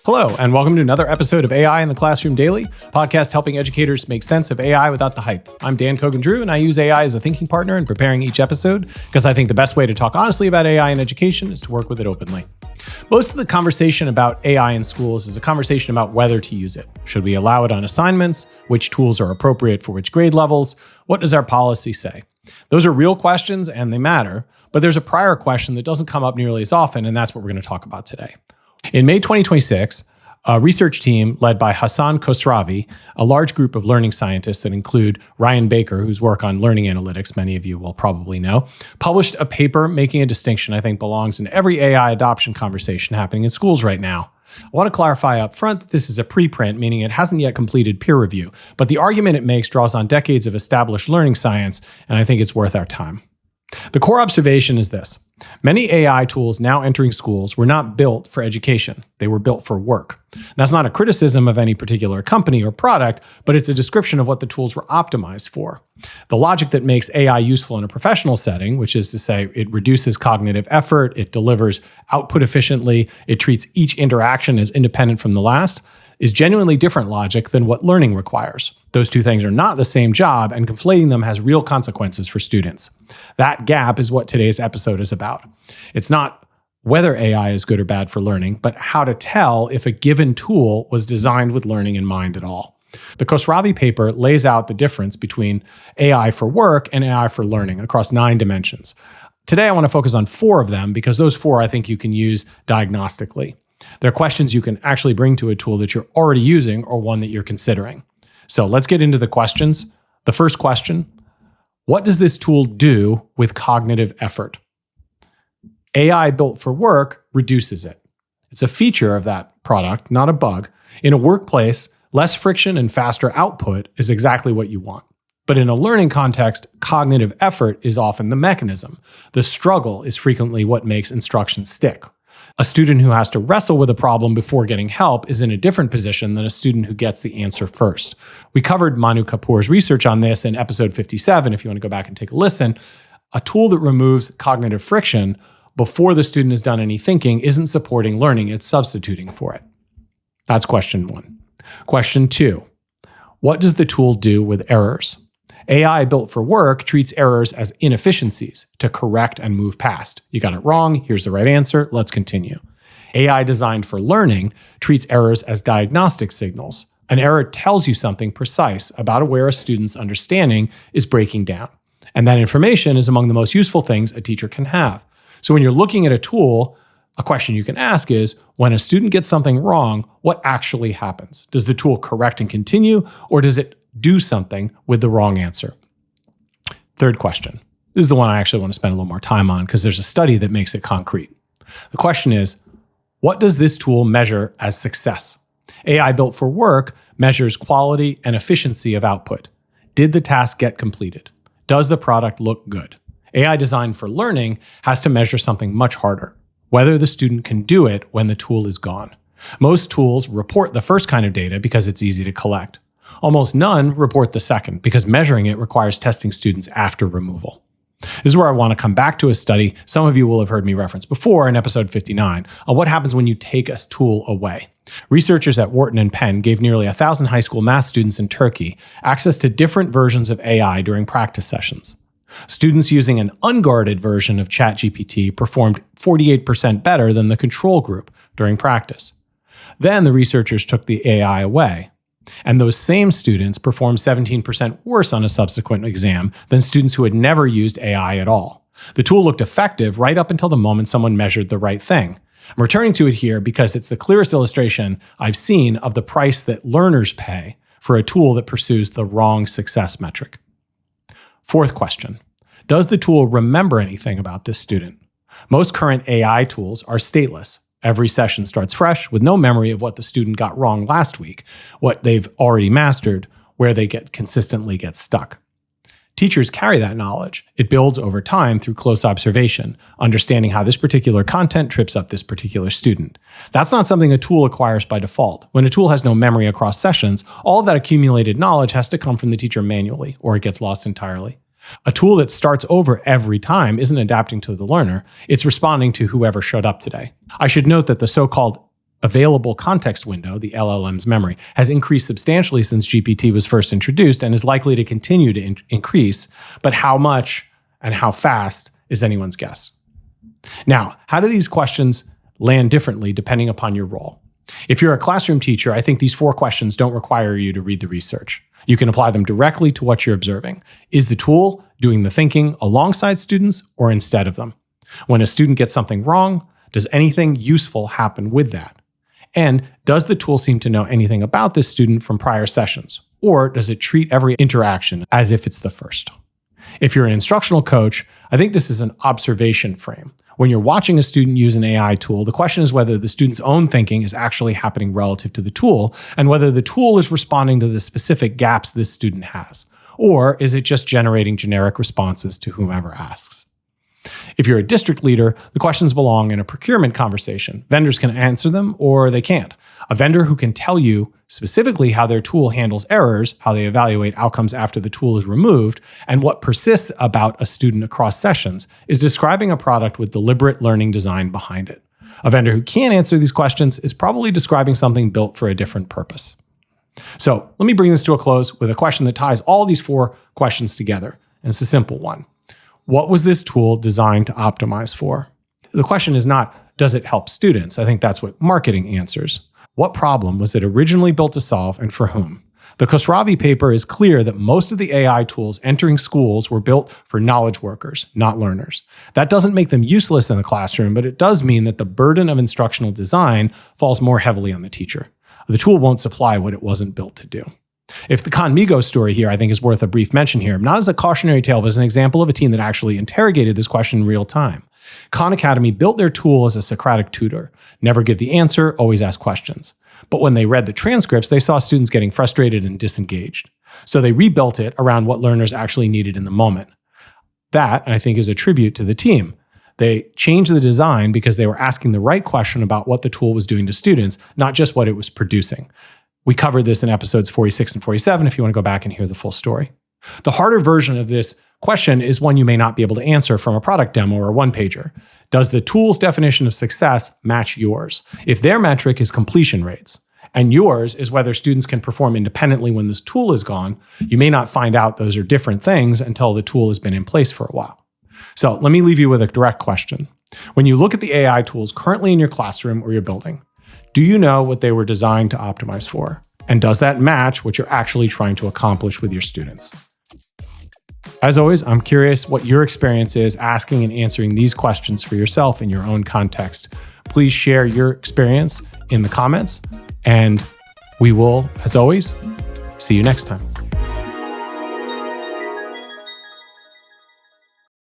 Hello, and welcome to another episode of AI in the Classroom Daily, podcast helping educators make sense of AI without the hype. I'm Dan Cogan-Drew, and I use AI as a thinking partner in preparing each episode because I think the best way to talk honestly about AI in education is to work with it openly. Most of the conversation about AI in schools is a conversation about whether to use it. Should we allow it on assignments? Which tools are appropriate for which grade levels? What does our policy say? Those are real questions and they matter, but there's a prior question that doesn't come up nearly as often, and that's what we're going to talk about today. In May 2026, a research team led by Hassan Khosravi, a large group of learning scientists that include Ryan Baker, whose work on learning analytics many of you will probably know, published a paper making a distinction I think belongs in every AI adoption conversation happening in schools right now. I want to clarify up front that this is a preprint, meaning it hasn't yet completed peer review, but the argument it makes draws on decades of established learning science, and I think it's worth our time. The core observation is this. Many AI tools now entering schools were not built for education. They were built for work. That's not a criticism of any particular company or product, but it's a description of what the tools were optimized for. The logic that makes AI useful in a professional setting, which is to say it reduces cognitive effort, it delivers output efficiently, it treats each interaction as independent from the last, is genuinely different logic than what learning requires. Those two things are not the same job, and conflating them has real consequences for students. That gap is what today's episode is about. It's not whether AI is good or bad for learning, but how to tell if a given tool was designed with learning in mind at all. The Khosravi paper lays out the difference between AI for work and AI for learning across 9 dimensions. Today, I want to focus on 4 of them because those 4 I think you can use diagnostically. They're questions you can actually bring to a tool that you're already using or one that you're considering. So let's get into the questions. The first question, what does this tool do with cognitive effort? AI built for work reduces it. It's a feature of that product, not a bug. In a workplace, less friction and faster output is exactly what you want. But in a learning context, cognitive effort is often the mechanism. The struggle is frequently what makes instruction stick. A student who has to wrestle with a problem before getting help is in a different position than a student who gets the answer first. We covered Manu Kapoor's research on this in episode 57, if you want to go back and take a listen. A tool that removes cognitive friction before the student has done any thinking isn't supporting learning, it's substituting for it. That's question 1. Question 2, what does the tool do with errors? AI built for work treats errors as inefficiencies to correct and move past. You got it wrong, here's the right answer, let's continue. AI designed for learning treats errors as diagnostic signals. An error tells you something precise about where a student's understanding is breaking down. And that information is among the most useful things a teacher can have. So when you're looking at a tool, a question you can ask is, when a student gets something wrong, what actually happens? Does the tool correct and continue, or does it do something with the wrong answer? Third question. This is the one I actually want to spend a little more time on because there's a study that makes it concrete. The question is, what does this tool measure as success? AI built for work measures quality and efficiency of output. Did the task get completed? Does the product look good? AI designed for learning has to measure something much harder, whether the student can do it when the tool is gone. Most tools report the first kind of data because it's easy to collect. Almost none report the second because measuring it requires testing students after removal. This is where I want to come back to a study some of you will have heard me reference before in episode 59 on what happens when you take a tool away. Researchers at Wharton and Penn gave nearly 1,000 high school math students in Turkey access to different versions of AI during practice sessions. Students using an unguarded version of ChatGPT performed 48% better than the control group during practice. Then the researchers took the AI away. And those same students performed 17% worse on a subsequent exam than students who had never used AI at all. The tool looked effective right up until the moment someone measured the right thing. I'm returning to it here because it's the clearest illustration I've seen of the price that learners pay for a tool that pursues the wrong success metric. Fourth question, does the tool remember anything about this student? Most current AI tools are stateless. Every session starts fresh with no memory of what the student got wrong last week, what they've already mastered, where they consistently get stuck. Teachers carry that knowledge. It builds over time through close observation, understanding how this particular content trips up this particular student. That's not something a tool acquires by default. When a tool has no memory across sessions, all of that accumulated knowledge has to come from the teacher manually, or it gets lost entirely. A tool that starts over every time isn't adapting to the learner, it's responding to whoever showed up today. I should note that the so-called available context window, the LLM's memory, has increased substantially since GPT was first introduced and is likely to continue to increase, but how much and how fast is anyone's guess. Now, how do these questions land differently depending upon your role? If you're a classroom teacher, I think these 4 questions don't require you to read the research. You can apply them directly to what you're observing. Is the tool doing the thinking alongside students or instead of them? When a student gets something wrong, does anything useful happen with that? And does the tool seem to know anything about this student from prior sessions? Or does it treat every interaction as if it's the first? If you're an instructional coach, I think this is an observation frame. When you're watching a student use an AI tool, the question is whether the student's own thinking is actually happening relative to the tool, and whether the tool is responding to the specific gaps this student has. Or is it just generating generic responses to whomever asks? If you're a district leader, the questions belong in a procurement conversation. Vendors can answer them or they can't. A vendor who can tell you specifically how their tool handles errors, how they evaluate outcomes after the tool is removed, and what persists about a student across sessions is describing a product with deliberate learning design behind it. A vendor who can't answer these questions is probably describing something built for a different purpose. So let me bring this to a close with a question that ties all these 4 questions together, and it's a simple one. What was this tool designed to optimize for? The question is not, does it help students? I think that's what marketing answers. What problem was it originally built to solve and for whom? The Khosravi paper is clear that most of the AI tools entering schools were built for knowledge workers, not learners. That doesn't make them useless in the classroom, but it does mean that the burden of instructional design falls more heavily on the teacher. The tool won't supply what it wasn't built to do. If the Khanmigo story here, I think, is worth a brief mention here, not as a cautionary tale, but as an example of a team that actually interrogated this question in real time. Khan Academy built their tool as a Socratic tutor. Never give the answer, always ask questions. But when they read the transcripts, they saw students getting frustrated and disengaged. So they rebuilt it around what learners actually needed in the moment. That, I think, is a tribute to the team. They changed the design because they were asking the right question about what the tool was doing to students, not just what it was producing. We covered this in episodes 46 and 47 if you want to go back and hear the full story. The harder version of this question is one you may not be able to answer from a product demo or a one-pager. Does the tool's definition of success match yours? If their metric is completion rates, and yours is whether students can perform independently when this tool is gone, you may not find out those are different things until the tool has been in place for a while. So let me leave you with a direct question. When you look at the AI tools currently in your classroom or your building, do you know what they were designed to optimize for? And does that match what you're actually trying to accomplish with your students? As always, I'm curious what your experience is asking and answering these questions for yourself in your own context. Please share your experience in the comments, and we will, as always, see you next time.